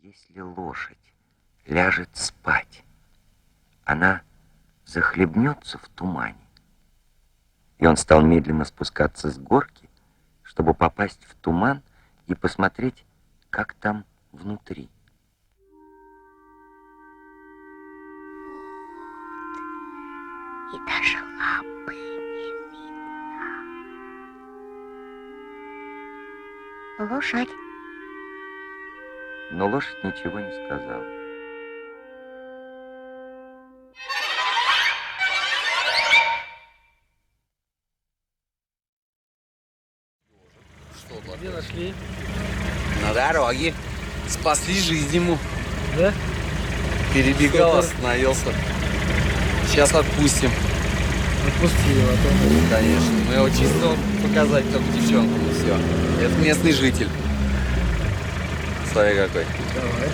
Если лошадь ляжет спать, она захлебнется в тумане. И он стал медленно спускаться с горки, чтобы попасть в туман и посмотреть, как там внутри. И даже лапы не видно. Лошадь. Но лошадь ничего не сказала. Где нашли? На дороге. Спасли жизнь ему. Да? Перебегал, Супер. остановился. Сейчас отпустим. Отпусти его, а то... Конечно. Мы его чисто показать только девчонку, и все. Это местный житель. Смотри какой. Давай.